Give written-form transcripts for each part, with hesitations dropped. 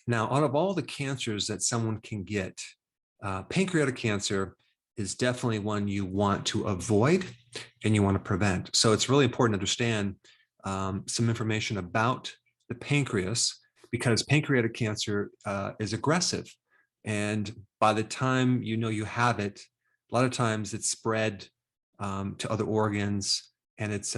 Now, out of all the cancers that someone can get, pancreatic cancer is definitely one you want to avoid and you want to prevent. So it's really important to understand some information about the pancreas, because pancreatic cancer is aggressive. And by the time you know you have it, a lot of times it's spread to other organs, and it's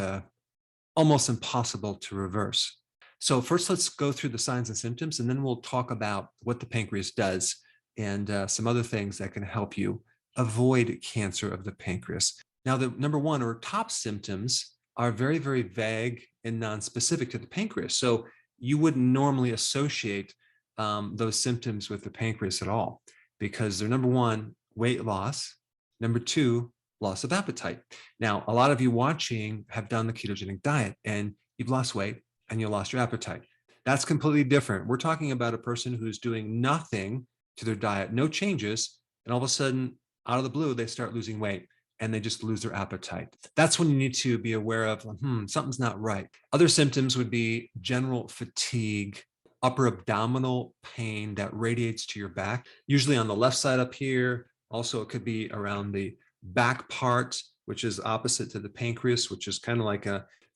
almost impossible to reverse. So first, let's go through the signs and symptoms, and then we'll talk about what the pancreas does and some other things that can help you avoid cancer of the pancreas. Now, the number one or top symptoms are very, very vague and non-specific to the pancreas. So you wouldn't normally associate those symptoms with the pancreas at all, because they're number one, weight loss, number two, loss of appetite. Now, a lot of you watching have done the ketogenic diet and you've lost weight and you lost your appetite. That's completely different. We're talking about a person who's doing nothing to their diet, no changes, and all of a sudden, out of the blue, they start losing weight and they just lose their appetite. That's when you need to be aware of, something's not right. Other symptoms would be general fatigue, upper abdominal pain that radiates to your back, usually on the left side up here. Also, it could be around the back part, which is opposite to the pancreas, which is kind of like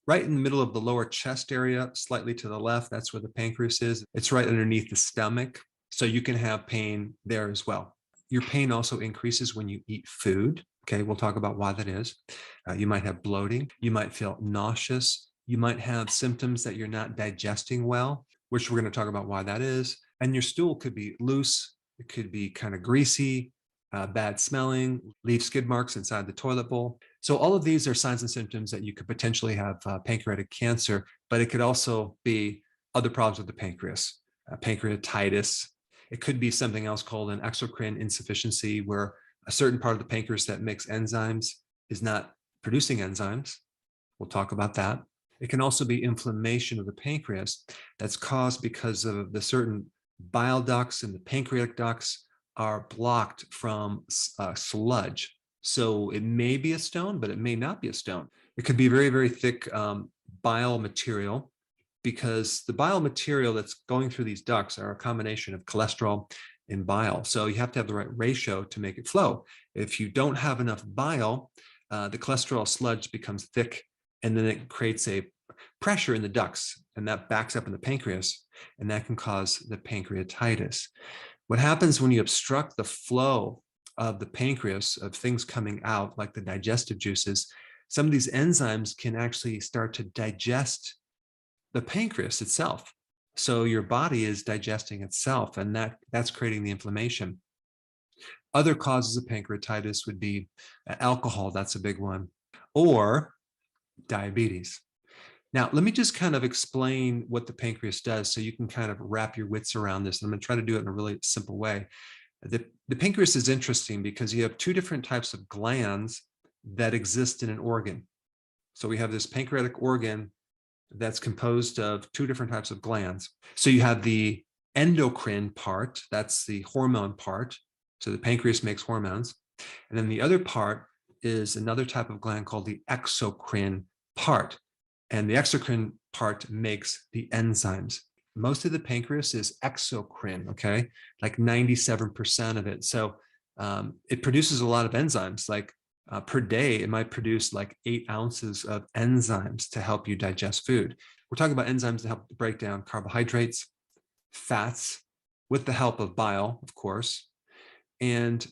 right in the middle of the lower chest area, slightly to the left. That's where the pancreas is. It's right underneath the stomach. So you can have pain there as well. Your pain also increases when you eat food. Okay, we'll talk about why that is. You might have bloating. You might feel nauseous. You might have symptoms that you're not digesting well, which we're going to talk about why that is. And your stool could be loose. It could be kind of greasy, bad smelling, leave skid marks inside the toilet bowl. So all of these are signs and symptoms that you could potentially have pancreatic cancer, but it could also be other problems with the pancreas, pancreatitis. It could be something else called an exocrine insufficiency, where a certain part of the pancreas that makes enzymes is not producing enzymes. We'll talk about that. It can also be inflammation of the pancreas that's caused because of the certain bile ducts and the pancreatic ducts are blocked from sludge. So it may be a stone, but it may not be a stone. It could be very, very thick bile material, because the bile material that's going through these ducts are a combination of cholesterol and bile. So you have to have the right ratio to make it flow. If you don't have enough bile, the cholesterol sludge becomes thick, and then it creates a pressure in the ducts, and that backs up in the pancreas, and that can cause the pancreatitis. What happens when you obstruct the flow of the pancreas, of things coming out like the digestive juices, some of these enzymes can actually start to digest the pancreas itself. So your body is digesting itself, and that's creating the inflammation. Other causes of pancreatitis would be alcohol, that's a big one, or diabetes. Now, let me just kind of explain what the pancreas does so you can kind of wrap your wits around this. And I'm going to try to do it in a really simple way. The pancreas is interesting because you have two different types of glands that exist in an organ. So we have this pancreatic organ that's composed of two different types of glands. So you have the endocrine part, that's the hormone part. So the pancreas makes hormones. And then the other part is another type of gland called the exocrine part. And the exocrine part makes the enzymes. Most of the pancreas is exocrine, okay? Like 97% of it. So it produces a lot of enzymes. Like per day, it might produce like 8 ounces of enzymes to help you digest food. We're talking about enzymes to help break down carbohydrates, fats, with the help of bile, of course, and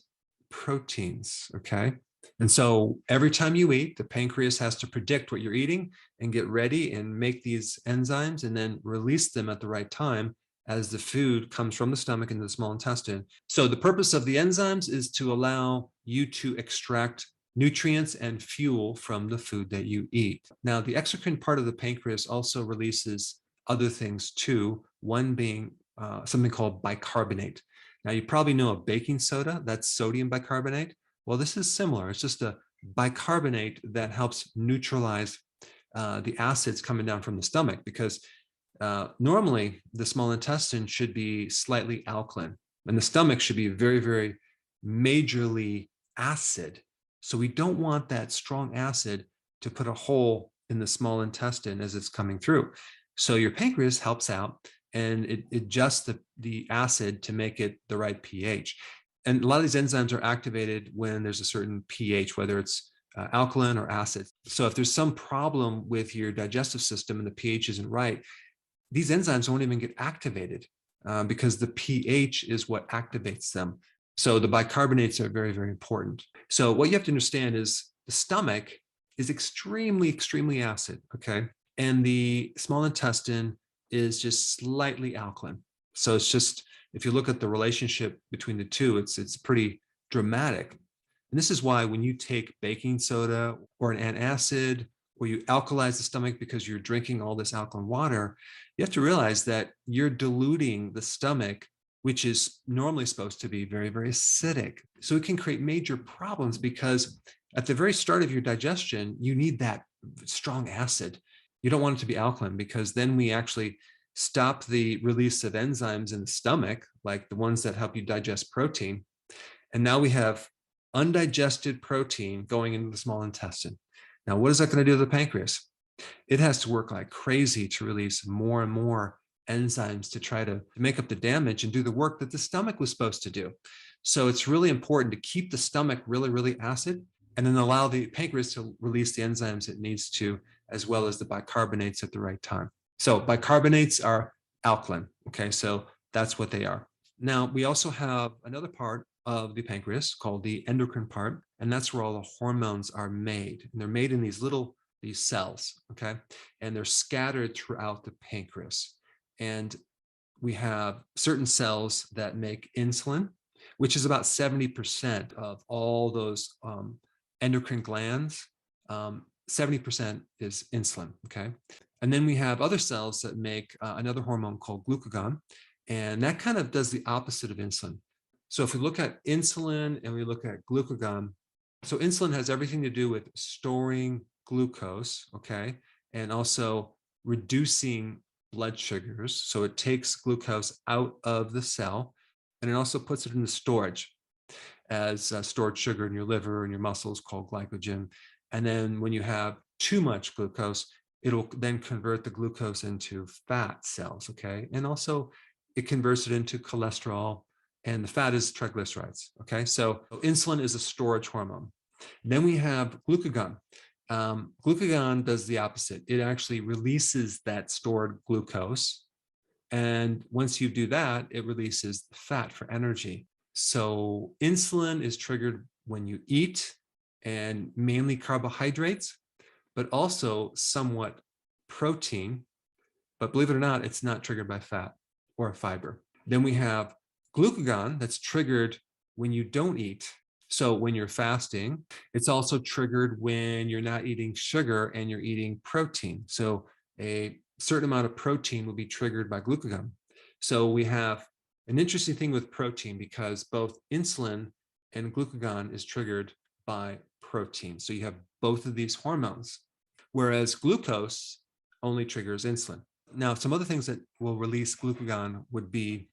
proteins, okay? And so every time you eat, the pancreas has to predict what you're eating and get ready and make these enzymes and then release them at the right time as the food comes from the stomach into the small intestine. So the purpose of the enzymes is to allow you to extract nutrients and fuel from the food that you eat. Now, the exocrine part of the pancreas also releases other things too, one being something called bicarbonate. Now, you probably know of baking soda, that's sodium bicarbonate. Well, this is similar. It's just a bicarbonate that helps neutralize the acids coming down from the stomach, because normally the small intestine should be slightly alkaline and the stomach should be very, very majorly acid. So we don't want that strong acid to put a hole in the small intestine as it's coming through. So your pancreas helps out and it adjusts the acid to make it the right pH. And a lot of these enzymes are activated when there's a certain pH, whether it's alkaline or acid. So if there's some problem with your digestive system and the pH isn't right, these enzymes won't even get activated because the pH is what activates them. So the bicarbonates are very, very important. So what you have to understand is the stomach is extremely, extremely acid, okay? And the small intestine is just slightly alkaline. So it's just, if you look at the relationship between the two, it's pretty dramatic. And this is why when you take baking soda or an antacid, or you alkalize the stomach because you're drinking all this alkaline water, you have to realize that you're diluting the stomach, which is normally supposed to be very, very acidic. So it can create major problems because at the very start of your digestion, you need that strong acid. You don't want it to be alkaline because then we actually stop the release of enzymes in the stomach, like the ones that help you digest protein. And now we have undigested protein going into the small intestine. Now, what is that going to do to the pancreas? It has to work like crazy to release more and more enzymes to try to make up the damage and do the work that the stomach was supposed to do. So it's really important to keep the stomach really, really acid and then allow the pancreas to release the enzymes it needs to, as well as the bicarbonates at the right time. So bicarbonates are alkaline. Okay, so that's what they are. Now, we also have another part of the pancreas called the endocrine part, and that's where all the hormones are made. And they're made in these cells, okay? And they're scattered throughout the pancreas. And we have certain cells that make insulin, which is about 70% of all those endocrine glands. 70% is insulin, okay? And then we have other cells that make another hormone called glucagon, and that kind of does the opposite of insulin. So if we look at insulin and we look at glucagon, so insulin has everything to do with storing glucose, okay, and also reducing blood sugars. So it takes glucose out of the cell, and it also puts it into storage as stored sugar in your liver and your muscles called glycogen. And then when you have too much glucose, it'll then convert the glucose into fat cells, okay? And also it converts it into cholesterol, and the fat is triglycerides, okay? So insulin is a storage hormone. Then we have glucagon. Glucagon does the opposite. It actually releases that stored glucose. And once you do that, it releases the fat for energy. So insulin is triggered when you eat, and mainly carbohydrates, but also somewhat protein. But believe it or not, it's not triggered by fat or fiber. Then we have glucagon that's triggered when you don't eat. So when you're fasting, it's also triggered when you're not eating sugar and you're eating protein. So a certain amount of protein will be triggered by glucagon. So we have an interesting thing with protein because both insulin and glucagon is triggered by protein. So you have both of these hormones, whereas glucose only triggers insulin. Now, some other things that will release glucagon would be,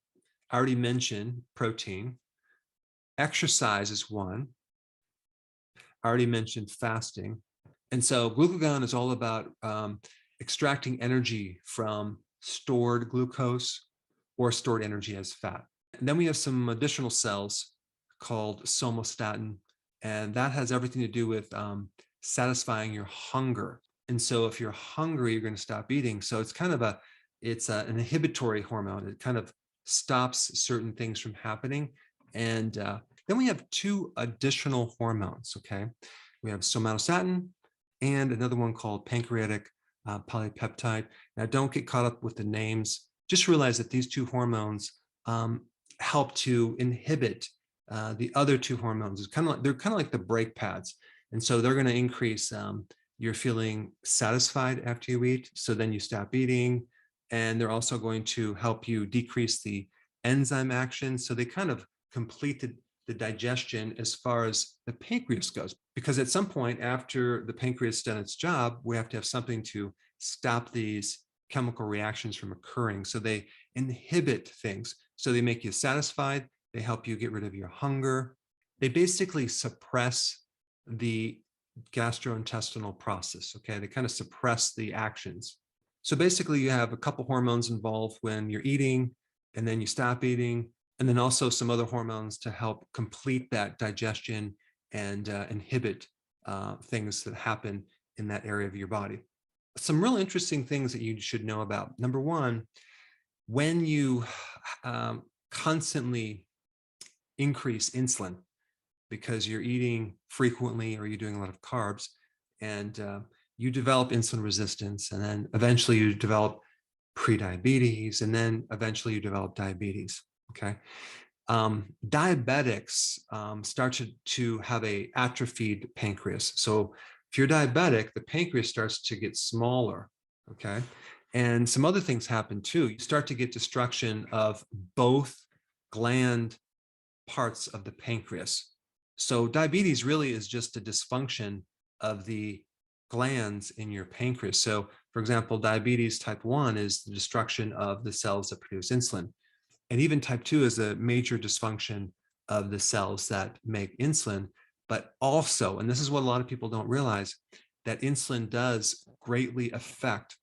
I already mentioned protein. Exercise is one. I already mentioned fasting. And so glucagon is all about extracting energy from stored glucose or stored energy as fat. And then we have some additional cells called somatostatin, and that has everything to do with satisfying your hunger. And so if you're hungry, you're going to stop eating. So it's kind of an inhibitory hormone. It kind of stops certain things from happening. And then we have two additional hormones, okay? We have somatostatin and another one called pancreatic polypeptide. Now, don't get caught up with the names. Just realize that these two hormones help to inhibit the other two hormones. They're kind of like the brake pads. And so they're going to increase you're feeling satisfied after you eat. So then you stop eating. And they're also going to help you decrease the enzyme action. So they kind of complete the digestion as far as the pancreas goes. Because at some point after the pancreas has done its job, we have to have something to stop these chemical reactions from occurring. So they inhibit things. So they make you satisfied. They help you get rid of your hunger. They basically suppress the gastrointestinal process, okay? They kind of suppress the actions. So basically you have a couple hormones involved when you're eating, and then you stop eating, and then also some other hormones to help complete that digestion and inhibit things that happen in that area of your body. Some real interesting things that you should know about. Number one, when you constantly increase insulin because you're eating frequently or you're doing a lot of carbs, and you develop insulin resistance, and then eventually you develop prediabetes, and then eventually you develop diabetes. Okay. Diabetics start to have a atrophied pancreas. So if you're diabetic, the pancreas starts to get smaller. Okay. And some other things happen too. You start to get destruction of both gland parts of the pancreas. So diabetes really is just a dysfunction of the glands in your pancreas. So for example, diabetes type 1 is the destruction of the cells that produce insulin. And even type 2 is a major dysfunction of the cells that make insulin. But also, and this is what a lot of people don't realize, that insulin does greatly affect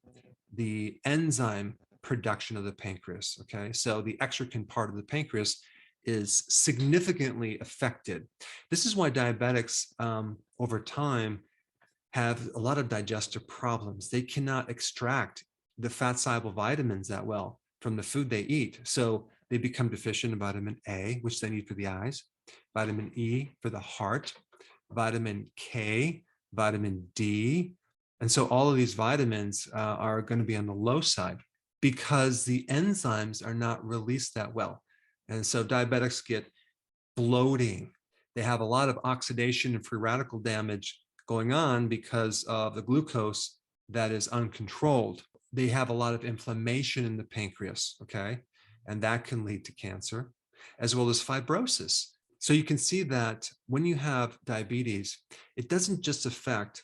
the enzyme production of the pancreas. Okay, so the exocrine part of the pancreas is significantly affected. This is why diabetics over time have a lot of digestive problems. They cannot extract the fat soluble vitamins that well from the food they eat. So they become deficient in vitamin A, which they need for the eyes, vitamin E for the heart, vitamin K, vitamin D. And so all of these vitamins are going to be on the low side because the enzymes are not released that well. And so diabetics get bloating. They have a lot of oxidation and free radical damage going on because of the glucose that is uncontrolled. They have a lot of inflammation in the pancreas, okay? And that can lead to cancer, as well as fibrosis. So you can see that when you have diabetes, it doesn't just affect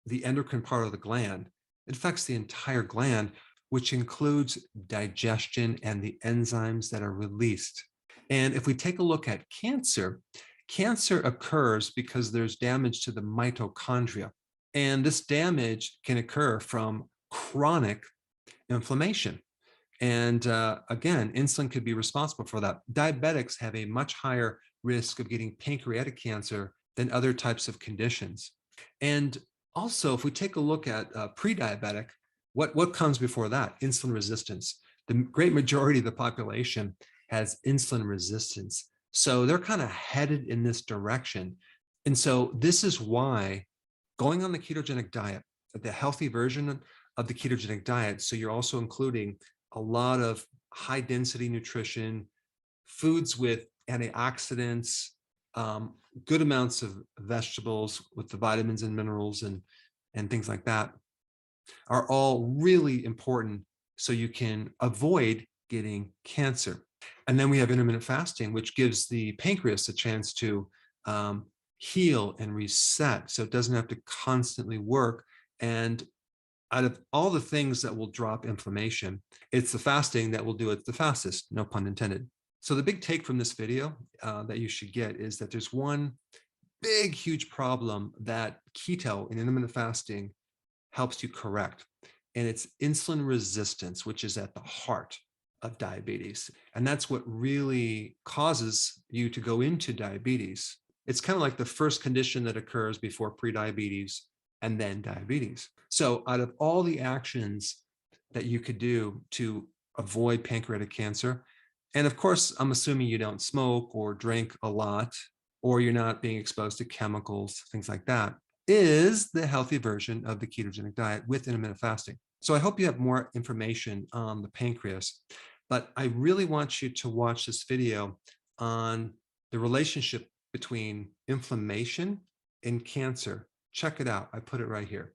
the endocrine part of the gland, it affects the entire gland, which includes digestion and the enzymes that are released. And if we take a look at cancer, cancer occurs because there's damage to the mitochondria. And this damage can occur from chronic inflammation. And again, insulin could be responsible for that. Diabetics have a much higher risk of getting pancreatic cancer than other types of conditions. And also, if we take a look at pre-diabetic, what comes before that? Insulin resistance. The great majority of the population has insulin resistance. So they're kind of headed in this direction. And so this is why going on the ketogenic diet, the healthy version of the ketogenic diet, so you're also including a lot of high density nutrition, foods with antioxidants, good amounts of vegetables with the vitamins and minerals and things like that, are all really important so you can avoid getting cancer. And then we have intermittent fasting, which gives the pancreas a chance to heal and reset so it doesn't have to constantly work. And out of all the things that will drop inflammation, it's the fasting that will do it the fastest, no pun intended. So the big take from this video that you should get is that there's one big, huge problem that keto and intermittent fasting helps you correct. And it's insulin resistance, which is at the heart of diabetes. And that's what really causes you to go into diabetes. It's kind of like the first condition that occurs before prediabetes and then diabetes. So out of all the actions that you could do to avoid pancreatic cancer, and of course, I'm assuming you don't smoke or drink a lot, or you're not being exposed to chemicals, things like that, is the healthy version of the ketogenic diet with intermittent fasting. So I hope you have more information on the pancreas, but I really want you to watch this video on the relationship between inflammation and cancer. Check it out. I put it right here.